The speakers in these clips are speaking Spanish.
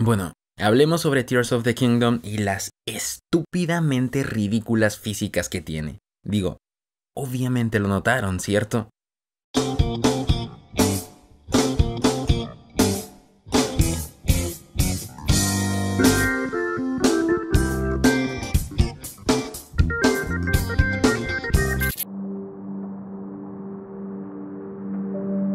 Bueno, hablemos sobre Tears of the Kingdom y las estúpidamente ridículas físicas que tiene. Digo, obviamente lo notaron, ¿cierto?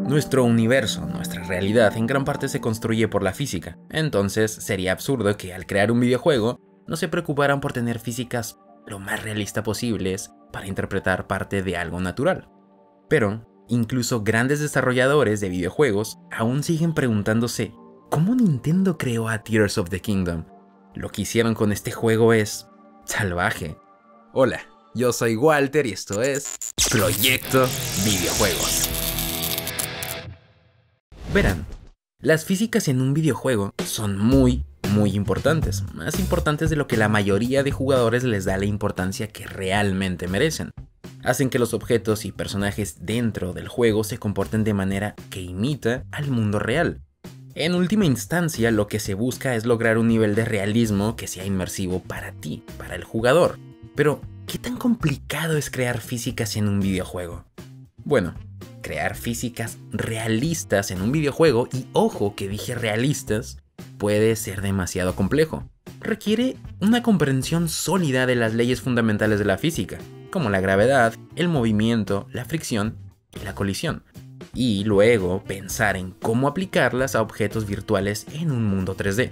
Nuestro universo, nuestra realidad, en gran parte se construye por la física. Entonces, sería absurdo que al crear un videojuego no se preocuparan por tener físicas lo más realista posibles para interpretar parte de algo natural. Pero, incluso grandes desarrolladores de videojuegos aún siguen preguntándose ¿cómo Nintendo creó a Tears of the Kingdom? Lo que hicieron con este juego es salvaje. Hola, yo soy Walter y esto es Proyecto Videojuegos. Verán, las físicas en un videojuego son muy importantes, más importantes de lo que la mayoría de jugadores les da la importancia que realmente merecen. Hacen que los objetos y personajes dentro del juego se comporten de manera que imita al mundo real. En última instancia, lo que se busca es lograr un nivel de realismo que sea inmersivo para ti, para el jugador. Pero, ¿qué tan complicado es crear físicas en un videojuego? Bueno, crear físicas realistas en un videojuego, y ojo que dije realistas, puede ser demasiado complejo. Requiere una comprensión sólida de las leyes fundamentales de la física, como la gravedad, el movimiento, la fricción y la colisión. Y luego pensar en cómo aplicarlas a objetos virtuales en un mundo 3D.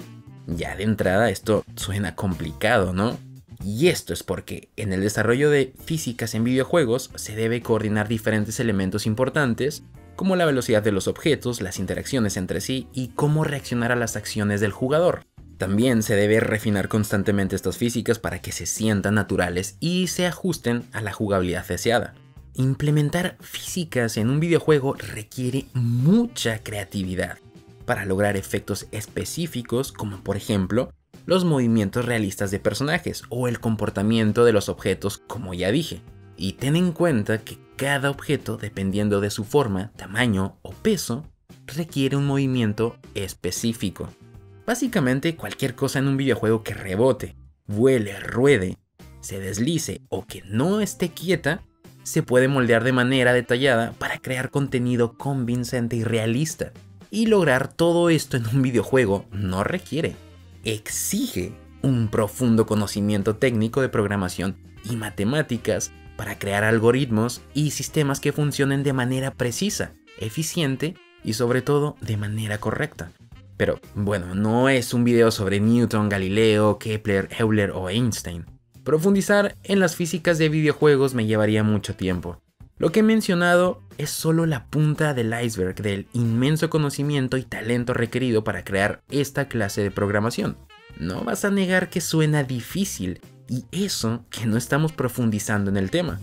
Ya de entrada esto suena complicado, ¿no? Y esto es porque en el desarrollo de físicas en videojuegos se debe coordinar diferentes elementos importantes, como la velocidad de los objetos, las interacciones entre sí y cómo reaccionar a las acciones del jugador. También se debe refinar constantemente estas físicas para que se sientan naturales y se ajusten a la jugabilidad deseada. Implementar físicas en un videojuego requiere mucha creatividad para lograr efectos específicos como por ejemplo los movimientos realistas de personajes o el comportamiento de los objetos, como ya dije. Y ten en cuenta que cada objeto, dependiendo de su forma, tamaño o peso, requiere un movimiento específico. Básicamente cualquier cosa en un videojuego que rebote, vuele, ruede, se deslice o que no esté quieta, se puede moldear de manera detallada para crear contenido convincente y realista. Y lograr todo esto en un videojuego no requiere, exige un profundo conocimiento técnico de programación y matemáticas para crear algoritmos y sistemas que funcionen de manera precisa, eficiente y sobre todo de manera correcta. Pero bueno, no es un video sobre Newton, Galileo, Kepler, Euler o Einstein. Profundizar en las físicas de videojuegos me llevaría mucho tiempo. Lo que he mencionado es solo la punta del iceberg del inmenso conocimiento y talento requerido para crear esta clase de programación. No vas a negar que suena difícil, y eso que no estamos profundizando en el tema.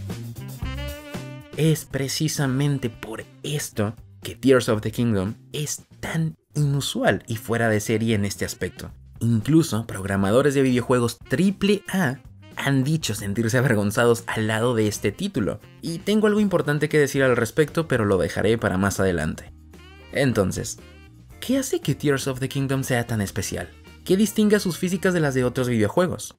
Es precisamente por esto que Tears of the Kingdom es tan inusual y fuera de serie en este aspecto. Incluso programadores de videojuegos AAA han dicho sentirse avergonzados al lado de este título, y tengo algo importante que decir al respecto, pero lo dejaré para más adelante. Entonces, ¿qué hace que Tears of the Kingdom sea tan especial? ¿Qué distingue a sus físicas de las de otros videojuegos?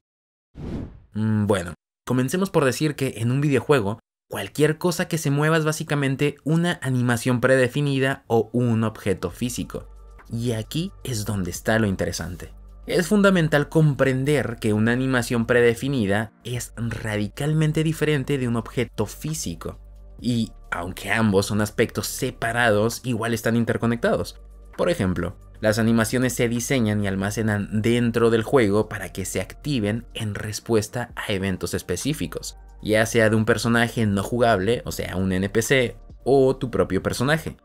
Bueno, comencemos por decir que en un videojuego, cualquier cosa que se mueva es básicamente una animación predefinida o un objeto físico. Y aquí es donde está lo interesante. Es fundamental comprender que una animación predefinida es radicalmente diferente de un objeto físico. Y aunque ambos son aspectos separados, igual están interconectados. Por ejemplo, las animaciones se diseñan y almacenan dentro del juego para que se activen en respuesta a eventos específicos, ya sea de un personaje no jugable, o sea, un NPC, o tu propio personaje.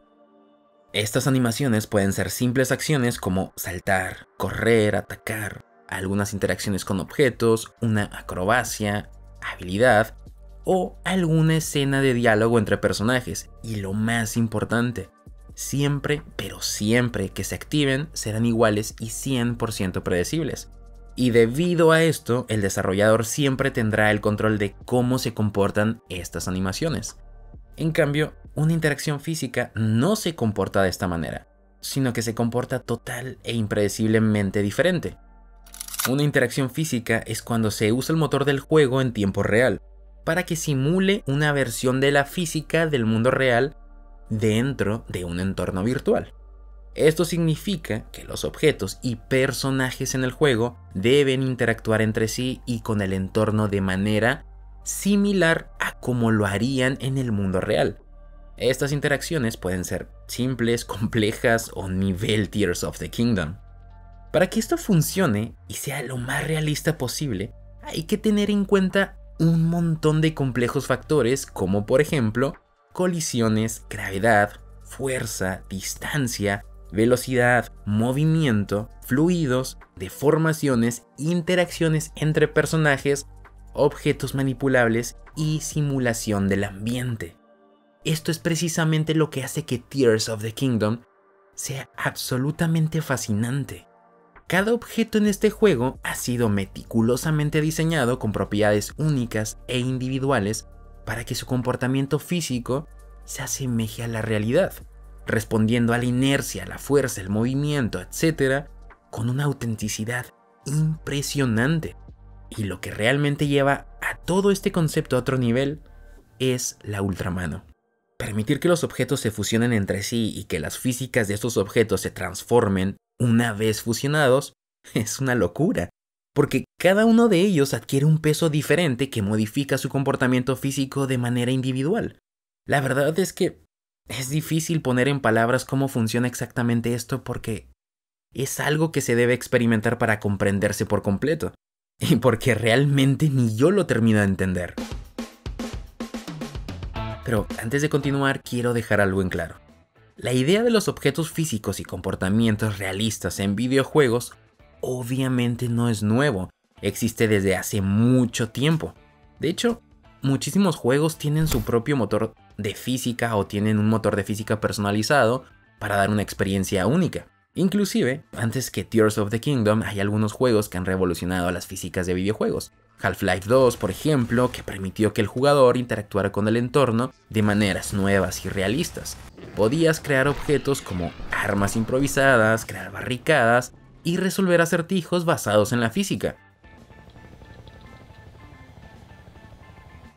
Estas animaciones pueden ser simples acciones como saltar, correr, atacar, algunas interacciones con objetos, una acrobacia, habilidad o alguna escena de diálogo entre personajes. Y lo más importante, siempre, pero siempre que se activen serán iguales y 100% predecibles. Y debido a esto, el desarrollador siempre tendrá el control de cómo se comportan estas animaciones. En cambio, una interacción física no se comporta de esta manera. sino que se comporta total e impredeciblemente diferente. Una interacción física es cuando se usa el motor del juego en tiempo real, para que simule una versión de la física del mundo real dentro de un entorno virtual. Esto significa que los objetos y personajes en el juego deben interactuar entre sí y con el entorno de manera similar a como lo harían en el mundo real. Estas interacciones pueden ser simples, complejas o nivel Tears of the Kingdom. Para que esto funcione y sea lo más realista posible, hay que tener en cuenta un montón de complejos factores como por ejemplo colisiones, gravedad, fuerza, distancia, velocidad, movimiento, fluidos, deformaciones, interacciones entre personajes, objetos manipulables y simulación del ambiente. Esto es precisamente lo que hace que Tears of the Kingdom sea absolutamente fascinante. Cada objeto en este juego ha sido meticulosamente diseñado con propiedades únicas e individuales para que su comportamiento físico se asemeje a la realidad, respondiendo a la inercia, la fuerza, el movimiento, etc., con una autenticidad impresionante. Y lo que realmente lleva a todo este concepto a otro nivel es la ultramano. Permitir que los objetos se fusionen entre sí y que las físicas de estos objetos se transformen una vez fusionados es una locura, porque cada uno de ellos adquiere un peso diferente que modifica su comportamiento físico de manera individual. La verdad es que es difícil poner en palabras cómo funciona exactamente esto porque es algo que se debe experimentar para comprenderse por completo, y porque realmente ni yo lo termino de entender. Pero antes de continuar, quiero dejar algo en claro. La idea de los objetos físicos y comportamientos realistas en videojuegos obviamente no es nuevo, existe desde hace mucho tiempo. De hecho, muchísimos juegos tienen su propio motor de física o tienen un motor de física personalizado para dar una experiencia única. Inclusive, antes que Tears of the Kingdom, hay algunos juegos que han revolucionado las físicas de videojuegos. Half-Life 2, por ejemplo, que permitió que el jugador interactuara con el entorno de maneras nuevas y realistas. Podías crear objetos como armas improvisadas, crear barricadas y resolver acertijos basados en la física.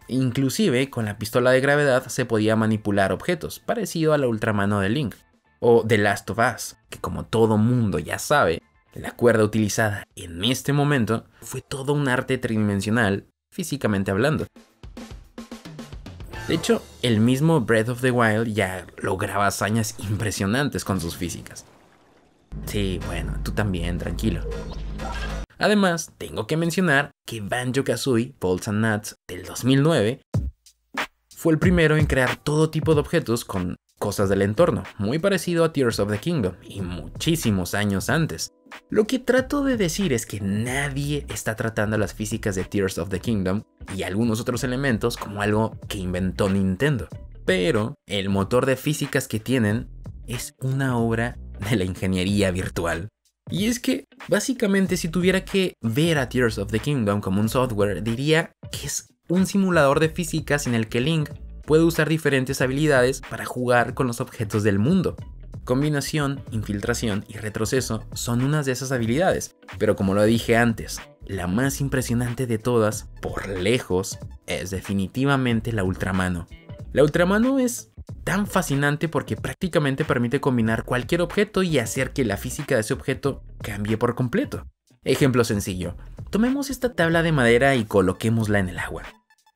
Inclusive, con la pistola de gravedad se podía manipular objetos, parecido a la ultramano de Link. O The Last of Us, que como todo mundo ya sabe, la cuerda utilizada en este momento fue todo un arte tridimensional, físicamente hablando. De hecho, el mismo Breath of the Wild ya lograba hazañas impresionantes con sus físicas. Sí, bueno, tú también, tranquilo. Además, tengo que mencionar que Banjo-Kazooie Bolts and Nuts del 2009 fue el primero en crear todo tipo de objetos con cosas del entorno, muy parecido a Tears of the Kingdom y muchísimos años antes. Lo que trato de decir es que nadie está tratando las físicas de Tears of the Kingdom y algunos otros elementos como algo que inventó Nintendo. Pero el motor de físicas que tienen es una obra de la ingeniería virtual. Y es que, básicamente, si tuviera que ver a Tears of the Kingdom como un software, diría que es un simulador de físicas en el que Link puede usar diferentes habilidades para jugar con los objetos del mundo. Combinación, infiltración y retroceso son unas de esas habilidades, pero como lo dije antes, la más impresionante de todas, por lejos, es definitivamente la ultramano. La ultramano es tan fascinante porque prácticamente permite combinar cualquier objeto y hacer que la física de ese objeto cambie por completo. Ejemplo sencillo, tomemos esta tabla de madera y coloquémosla en el agua.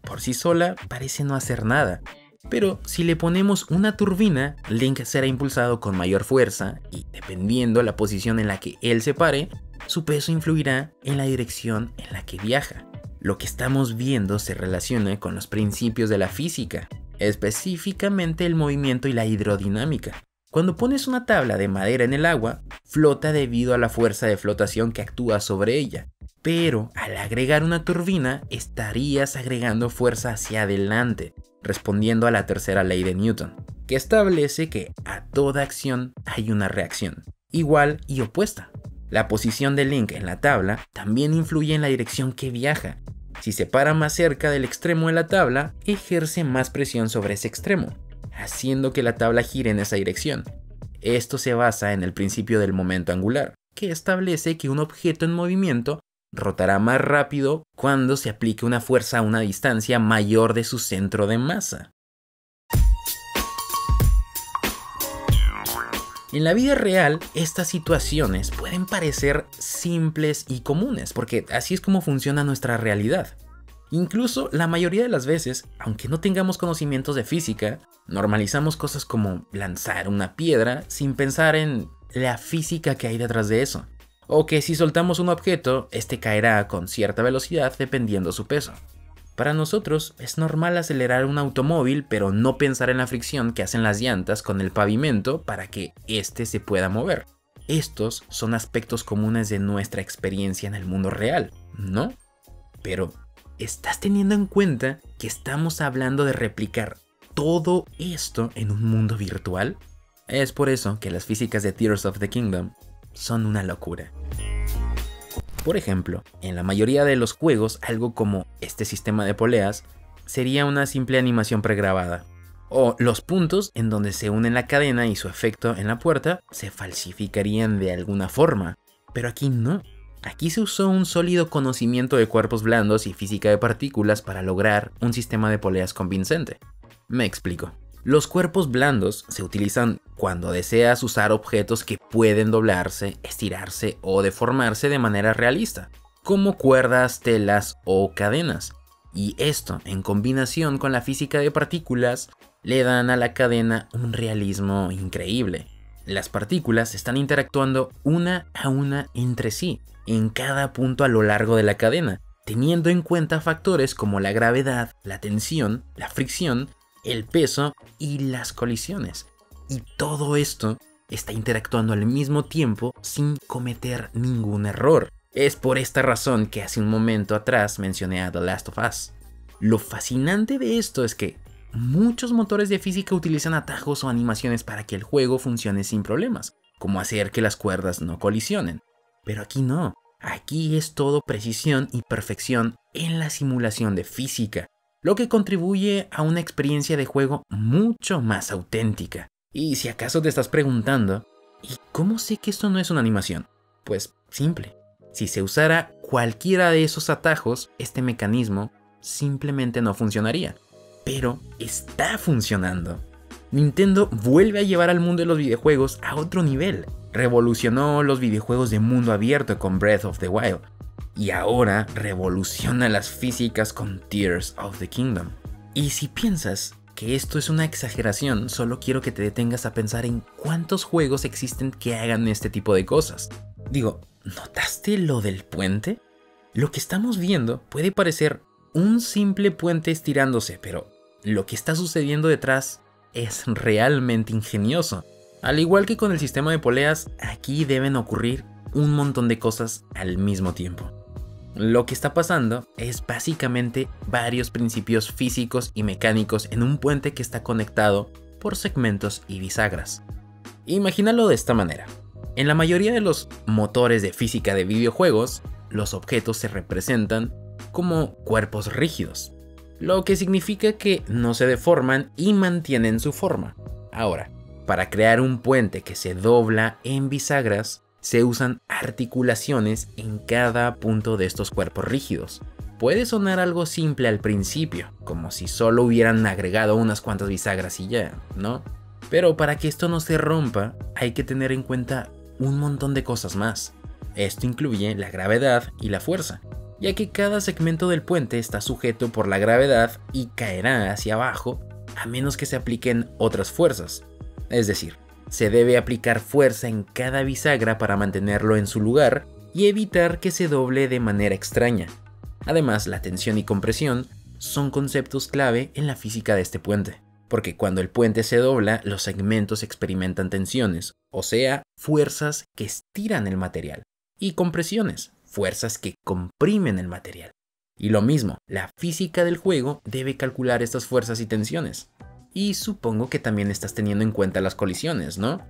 Por sí sola parece no hacer nada, pero si le ponemos una turbina, Link será impulsado con mayor fuerza y dependiendo la posición en la que él se pare, su peso influirá en la dirección en la que viaja. Lo que estamos viendo se relaciona con los principios de la física, específicamente el movimiento y la hidrodinámica. Cuando pones una tabla de madera en el agua, flota debido a la fuerza de flotación que actúa sobre ella. Pero al agregar una turbina, estarías agregando fuerza hacia adelante, respondiendo a la tercera ley de Newton, que establece que a toda acción hay una reacción, igual y opuesta. La posición de Link en la tabla también influye en la dirección que viaja. Si se para más cerca del extremo de la tabla, ejerce más presión sobre ese extremo, haciendo que la tabla gire en esa dirección. Esto se basa en el principio del momento angular, que establece que un objeto en movimiento rotará más rápido cuando se aplique una fuerza a una distancia mayor de su centro de masa. En la vida real, estas situaciones pueden parecer simples y comunes, porque así es como funciona nuestra realidad. Incluso la mayoría de las veces, aunque no tengamos conocimientos de física, normalizamos cosas como lanzar una piedra sin pensar en la física que hay detrás de eso. O que si soltamos un objeto, este caerá con cierta velocidad dependiendo su peso. Para nosotros es normal acelerar un automóvil, pero no pensar en la fricción que hacen las llantas con el pavimento para que éste se pueda mover. Estos son aspectos comunes de nuestra experiencia en el mundo real, ¿no? Pero, ¿estás teniendo en cuenta que estamos hablando de replicar todo esto en un mundo virtual? Es por eso que las físicas de Tears of the Kingdom son una locura. Por ejemplo, en la mayoría de los juegos, algo como este sistema de poleas sería una simple animación pregrabada. O los puntos en donde se unen la cadena y su efecto en la puerta se falsificarían de alguna forma. Pero aquí no. Aquí se usó un sólido conocimiento de cuerpos blandos y física de partículas para lograr un sistema de poleas convincente. Me explico. Los cuerpos blandos se utilizan cuando deseas usar objetos que pueden doblarse, estirarse o deformarse de manera realista, como cuerdas, telas o cadenas. Y esto, en combinación con la física de partículas, le dan a la cadena un realismo increíble. Las partículas están interactuando una a una entre sí, en cada punto a lo largo de la cadena, teniendo en cuenta factores como la gravedad, la tensión, la fricción, el peso y las colisiones. Y todo esto está interactuando al mismo tiempo sin cometer ningún error. Es por esta razón que hace un momento atrás mencioné a The Last of Us. Lo fascinante de esto es que muchos motores de física utilizan atajos o animaciones para que el juego funcione sin problemas, como hacer que las cuerdas no colisionen. Pero aquí no. Aquí es todo precisión y perfección en la simulación de física, lo que contribuye a una experiencia de juego mucho más auténtica. Y si acaso te estás preguntando, ¿y cómo sé que esto no es una animación? Pues simple. Si se usara cualquiera de esos atajos, este mecanismo simplemente no funcionaría. Pero está funcionando. Nintendo vuelve a llevar al mundo de los videojuegos a otro nivel. Revolucionó los videojuegos de mundo abierto con Breath of the Wild. Y ahora revoluciona las físicas con Tears of the Kingdom. Y si piensas que esto es una exageración, solo quiero que te detengas a pensar en cuántos juegos existen que hagan este tipo de cosas. Digo, ¿notaste lo del puente? Lo que estamos viendo puede parecer un simple puente estirándose, pero lo que está sucediendo detrás es realmente ingenioso. Al igual que con el sistema de poleas, aquí deben ocurrir un montón de cosas al mismo tiempo. Lo que está pasando es básicamente varios principios físicos y mecánicos en un puente que está conectado por segmentos y bisagras. Imagínalo de esta manera. En la mayoría de los motores de física de videojuegos, los objetos se representan como cuerpos rígidos, lo que significa que no se deforman y mantienen su forma. Ahora, para crear un puente que se dobla en bisagras, se usan articulaciones en cada punto de estos cuerpos rígidos. Puede sonar algo simple al principio, como si solo hubieran agregado unas cuantas bisagras y ya, ¿no? Pero para que esto no se rompa, hay que tener en cuenta un montón de cosas más. Esto incluye la gravedad y la fuerza, ya que cada segmento del puente está sujeto por la gravedad y caerá hacia abajo a menos que se apliquen otras fuerzas. Es decir, se debe aplicar fuerza en cada bisagra para mantenerlo en su lugar y evitar que se doble de manera extraña. Además, la tensión y compresión son conceptos clave en la física de este puente, porque cuando el puente se dobla, los segmentos experimentan tensiones, o sea, fuerzas que estiran el material, y compresiones, fuerzas que comprimen el material. Y lo mismo, la física del juego debe calcular estas fuerzas y tensiones. Y supongo que también estás teniendo en cuenta las colisiones, ¿no?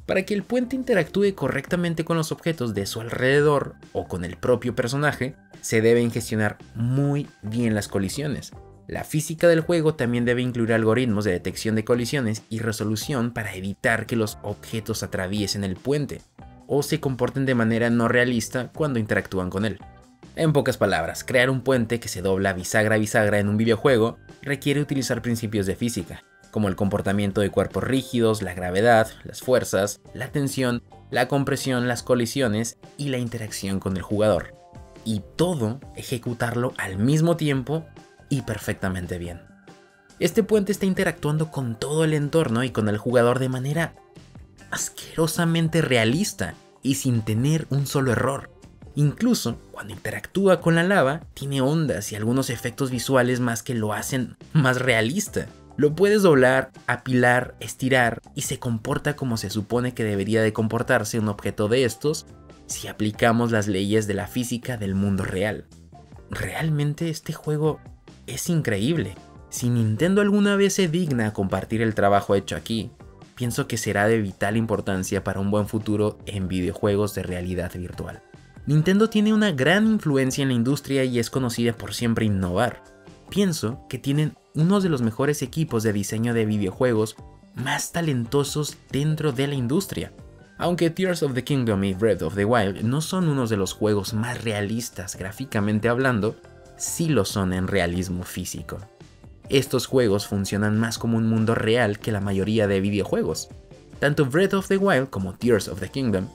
Para que el puente interactúe correctamente con los objetos de su alrededor o con el propio personaje, se deben gestionar muy bien las colisiones. La física del juego también debe incluir algoritmos de detección de colisiones y resolución para evitar que los objetos atraviesen el puente o se comporten de manera no realista cuando interactúan con él. En pocas palabras, crear un puente que se dobla bisagra a bisagra en un videojuego requiere utilizar principios de física, como el comportamiento de cuerpos rígidos, la gravedad, las fuerzas, la tensión, la compresión, las colisiones y la interacción con el jugador. Y todo ejecutarlo al mismo tiempo y perfectamente bien. Este puente está interactuando con todo el entorno y con el jugador de manera asquerosamente realista y sin tener un solo error. Incluso cuando interactúa con la lava, tiene ondas y algunos efectos visuales más que lo hacen más realista. Lo puedes doblar, apilar, estirar y se comporta como se supone que debería de comportarse un objeto de estos si aplicamos las leyes de la física del mundo real. Realmente este juego es increíble. Si Nintendo alguna vez se digna a compartir el trabajo hecho aquí, pienso que será de vital importancia para un buen futuro en videojuegos de realidad virtual. Nintendo tiene una gran influencia en la industria y es conocida por siempre innovar. Pienso que tienen uno de los mejores equipos de diseño de videojuegos más talentosos dentro de la industria. Aunque Tears of the Kingdom y Breath of the Wild no son unos de los juegos más realistas gráficamente hablando, sí lo son en realismo físico. Estos juegos funcionan más como un mundo real que la mayoría de videojuegos. Tanto Breath of the Wild como Tears of the Kingdom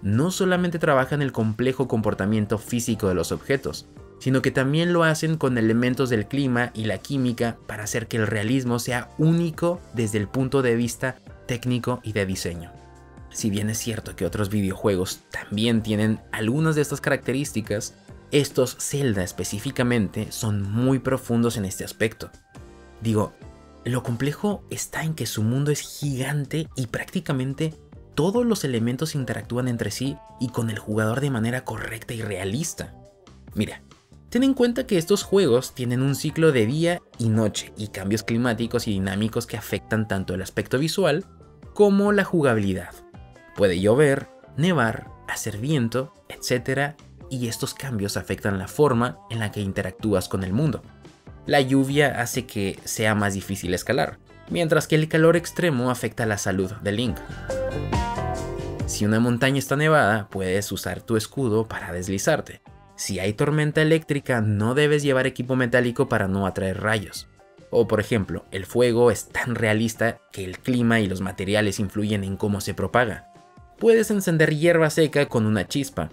no solamente trabajan el complejo comportamiento físico de los objetos, sino que también lo hacen con elementos del clima y la química para hacer que el realismo sea único desde el punto de vista técnico y de diseño. Si bien es cierto que otros videojuegos también tienen algunas de estas características, estos Zelda específicamente son muy profundos en este aspecto. Digo, lo complejo está en que su mundo es gigante y prácticamente todos los elementos interactúan entre sí y con el jugador de manera correcta y realista. Mira, ten en cuenta que estos juegos tienen un ciclo de día y noche y cambios climáticos y dinámicos que afectan tanto el aspecto visual como la jugabilidad. Puede llover, nevar, hacer viento, etc. Y estos cambios afectan la forma en la que interactúas con el mundo. La lluvia hace que sea más difícil escalar, mientras que el calor extremo afecta la salud de Link. Si una montaña está nevada, puedes usar tu escudo para deslizarte. Si hay tormenta eléctrica, no debes llevar equipo metálico para no atraer rayos. O por ejemplo, el fuego es tan realista que el clima y los materiales influyen en cómo se propaga. Puedes encender hierba seca con una chispa,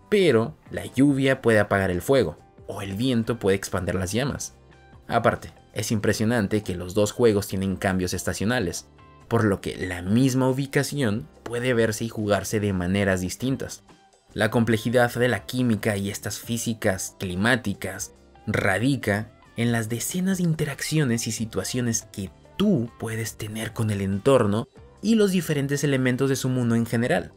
pero la lluvia puede apagar el fuego, o el viento puede expandir las llamas. Aparte, es impresionante que los dos juegos tienen cambios estacionales, por lo que la misma ubicación puede verse y jugarse de maneras distintas. La complejidad de la química y estas físicas climáticas radica en las decenas de interacciones y situaciones que tú puedes tener con el entorno y los diferentes elementos de su mundo en general.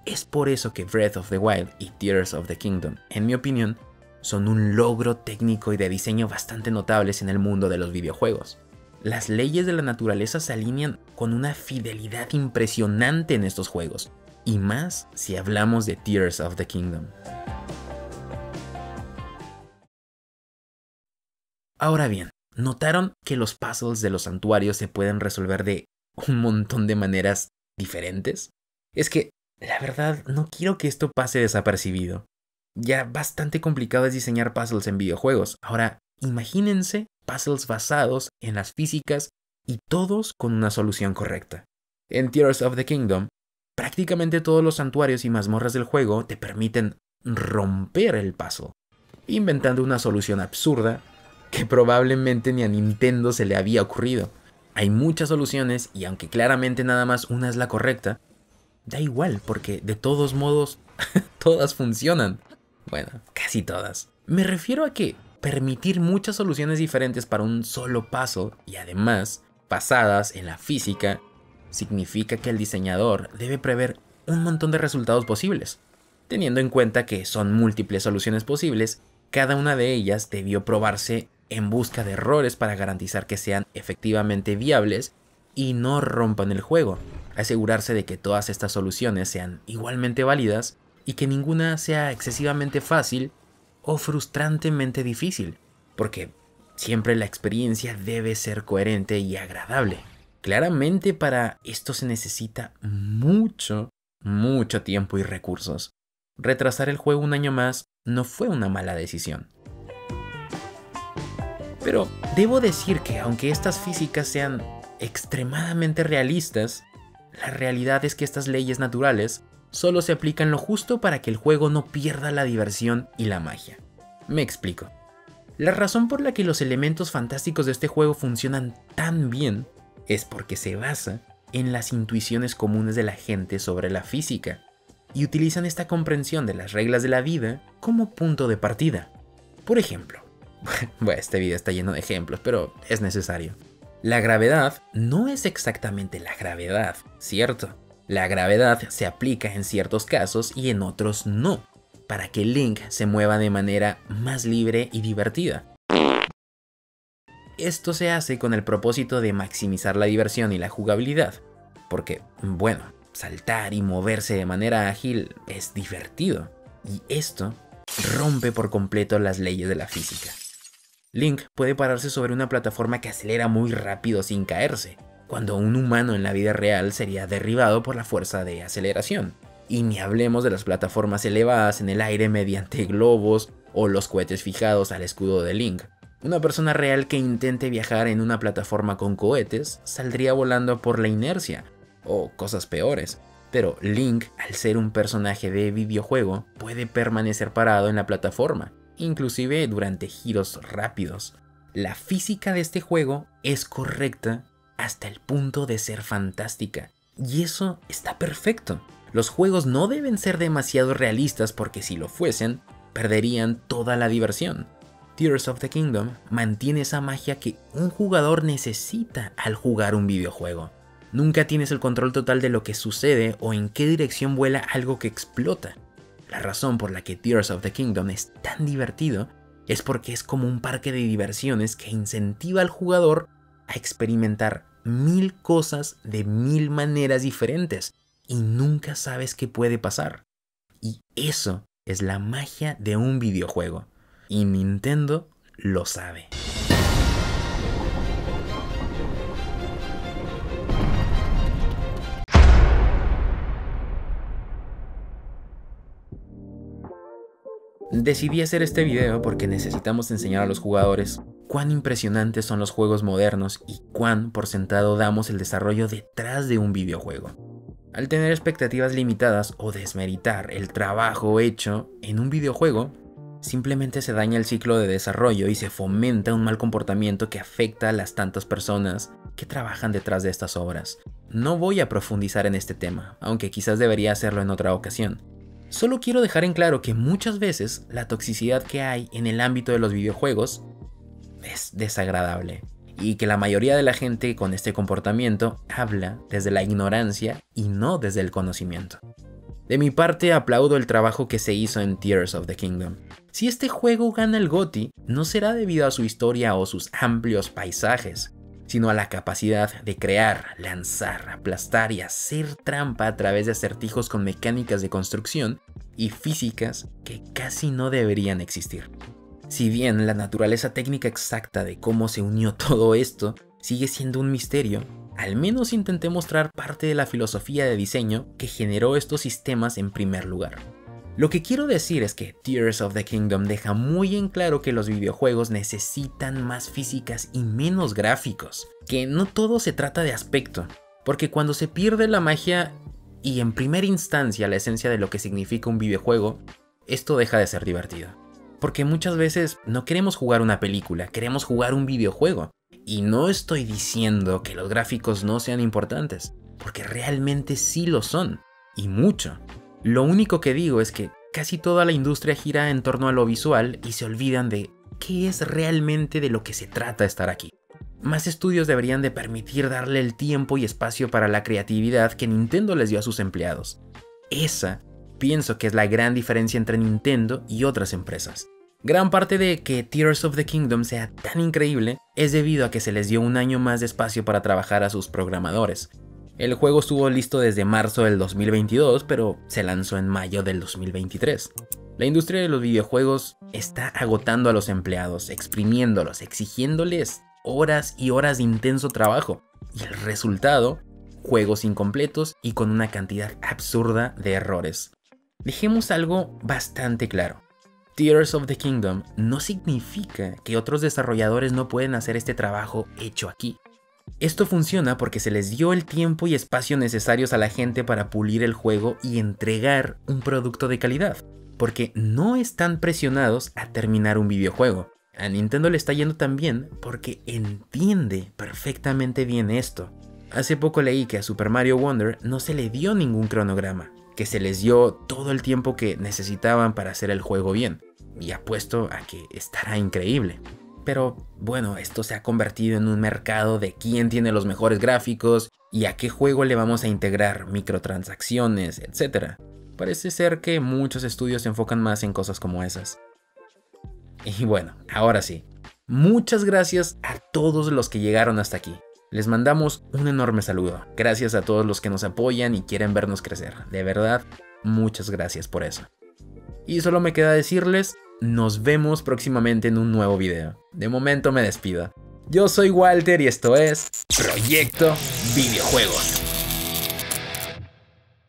Es por eso que Breath of the Wild y Tears of the Kingdom, en mi opinión, son un logro técnico y de diseño bastante notables en el mundo de los videojuegos. Las leyes de la naturaleza se alinean con una fidelidad impresionante en estos juegos, y más si hablamos de Tears of the Kingdom. Ahora bien, ¿notaron que los puzzles de los santuarios se pueden resolver de un montón de maneras diferentes? Es que, la verdad, no quiero que esto pase desapercibido. Ya bastante complicado es diseñar puzzles en videojuegos. Ahora, imagínense puzzles basados en las físicas y todos con una solución correcta. En Tears of the Kingdom, prácticamente todos los santuarios y mazmorras del juego te permiten romper el puzzle, inventando una solución absurda que probablemente ni a Nintendo se le había ocurrido. Hay muchas soluciones y aunque claramente nada más una es la correcta, da igual porque de todos modos todas funcionan. Bueno, casi todas. Me refiero a que permitir muchas soluciones diferentes para un solo puzzle y además basadas en la física significa que el diseñador debe prever un montón de resultados posibles. Teniendo en cuenta que son múltiples soluciones posibles, cada una de ellas debió probarse en busca de errores para garantizar que sean efectivamente viables y no rompan el juego. Asegurarse de que todas estas soluciones sean igualmente válidas y que ninguna sea excesivamente fácil o frustrantemente difícil, porque Siempre la experiencia debe ser coherente y agradable. Claramente para esto se necesita mucho tiempo y recursos. Retrasar el juego un año más no fue una mala decisión. Pero debo decir que aunque estas físicas sean extremadamente realistas, la realidad es que estas leyes naturales solo se aplican lo justo para que el juego no pierda la diversión y la magia. Me explico. La razón por la que los elementos fantásticos de este juego funcionan tan bien es porque se basa en las intuiciones comunes de la gente sobre la física y utilizan esta comprensión de las reglas de la vida como punto de partida. Por ejemplo, bueno, este video está lleno de ejemplos, pero es necesario. La gravedad no es exactamente la gravedad, ¿cierto? La gravedad se aplica en ciertos casos y en otros no, para que Link se mueva de manera más libre y divertida. Esto se hace con el propósito de maximizar la diversión y la jugabilidad, porque, bueno, saltar y moverse de manera ágil es divertido, y esto rompe por completo las leyes de la física. Link puede pararse sobre una plataforma que acelera muy rápido sin caerse, cuando un humano en la vida real sería derribado por la fuerza de aceleración. Y ni hablemos de las plataformas elevadas en el aire mediante globos o los cohetes fijados al escudo de Link. Una persona real que intente viajar en una plataforma con cohetes saldría volando por la inercia, o cosas peores. Pero Link, al ser un personaje de videojuego, puede permanecer parado en la plataforma, inclusive durante giros rápidos. La física de este juego es correcta hasta el punto de ser fantástica, y eso está perfecto. Los juegos no deben ser demasiado realistas porque si lo fuesen, perderían toda la diversión. Tears of the Kingdom mantiene esa magia que un jugador necesita al jugar un videojuego. Nunca tienes el control total de lo que sucede o en qué dirección vuela algo que explota. La razón por la que Tears of the Kingdom es tan divertido es porque es como un parque de diversiones que incentiva al jugador a experimentar 1000 cosas de 1000 maneras diferentes y nunca sabes qué puede pasar. Y eso es la magia de un videojuego. Y Nintendo lo sabe. Decidí hacer este video porque necesitamos enseñar a los jugadores cuán impresionantes son los juegos modernos y cuán por sentado damos el desarrollo detrás de un videojuego. Al tener expectativas limitadas o desmeritar el trabajo hecho en un videojuego, simplemente se daña el ciclo de desarrollo y se fomenta un mal comportamiento que afecta a las tantas personas que trabajan detrás de estas obras. No voy a profundizar en este tema, aunque quizás debería hacerlo en otra ocasión. Solo quiero dejar en claro que muchas veces la toxicidad que hay en el ámbito de los videojuegos es desagradable y que la mayoría de la gente con este comportamiento habla desde la ignorancia y no desde el conocimiento. De mi parte aplaudo el trabajo que se hizo en Tears of the Kingdom. Si este juego gana el GOTY, no será debido a su historia o sus amplios paisajes, sino a la capacidad de crear, lanzar, aplastar y hacer trampa a través de acertijos con mecánicas de construcción y físicas que casi no deberían existir. Si bien la naturaleza técnica exacta de cómo se unió todo esto sigue siendo un misterio, al menos intenté mostrar parte de la filosofía de diseño que generó estos sistemas en primer lugar. Lo que quiero decir es que Tears of the Kingdom deja muy en claro que los videojuegos necesitan más físicas y menos gráficos, que no todo se trata de aspecto, porque cuando se pierde la magia y en primera instancia la esencia de lo que significa un videojuego, esto deja de ser divertido. Porque muchas veces no queremos jugar una película, queremos jugar un videojuego. Y no estoy diciendo que los gráficos no sean importantes, porque realmente sí lo son, y mucho. Lo único que digo es que casi toda la industria gira en torno a lo visual y se olvidan de qué es realmente de lo que se trata estar aquí. Más estudios deberían de permitir darle el tiempo y espacio para la creatividad que Nintendo les dio a sus empleados. Esa pienso que es la gran diferencia entre Nintendo y otras empresas. Gran parte de que Tears of the Kingdom sea tan increíble es debido a que se les dio un año más de espacio para trabajar a sus programadores. El juego estuvo listo desde marzo del 2022, pero se lanzó en mayo del 2023. La industria de los videojuegos está agotando a los empleados, exprimiéndolos, exigiéndoles horas y horas de intenso trabajo. Y el resultado, juegos incompletos y con una cantidad absurda de errores. Dejemos algo bastante claro. Tears of the Kingdom no significa que otros desarrolladores no pueden hacer este trabajo hecho aquí. Esto funciona porque se les dio el tiempo y espacio necesarios a la gente para pulir el juego y entregar un producto de calidad. Porque no están presionados a terminar un videojuego. A Nintendo le está yendo tan bien porque entiende perfectamente bien esto. Hace poco leí que a Super Mario Wonder no se le dio ningún cronograma, que se les dio todo el tiempo que necesitaban para hacer el juego bien. Y apuesto a que estará increíble. Pero bueno, esto se ha convertido en un mercado de quién tiene los mejores gráficos y a qué juego le vamos a integrar microtransacciones, etc. Parece ser que muchos estudios se enfocan más en cosas como esas. Y bueno, ahora sí, muchas gracias a todos los que llegaron hasta aquí. Les mandamos un enorme saludo. Gracias a todos los que nos apoyan y quieren vernos crecer. De verdad, muchas gracias por eso. Y solo me queda decirles, nos vemos próximamente en un nuevo video. De momento me despido. Yo soy Walter y esto es Proyecto Videojuegos.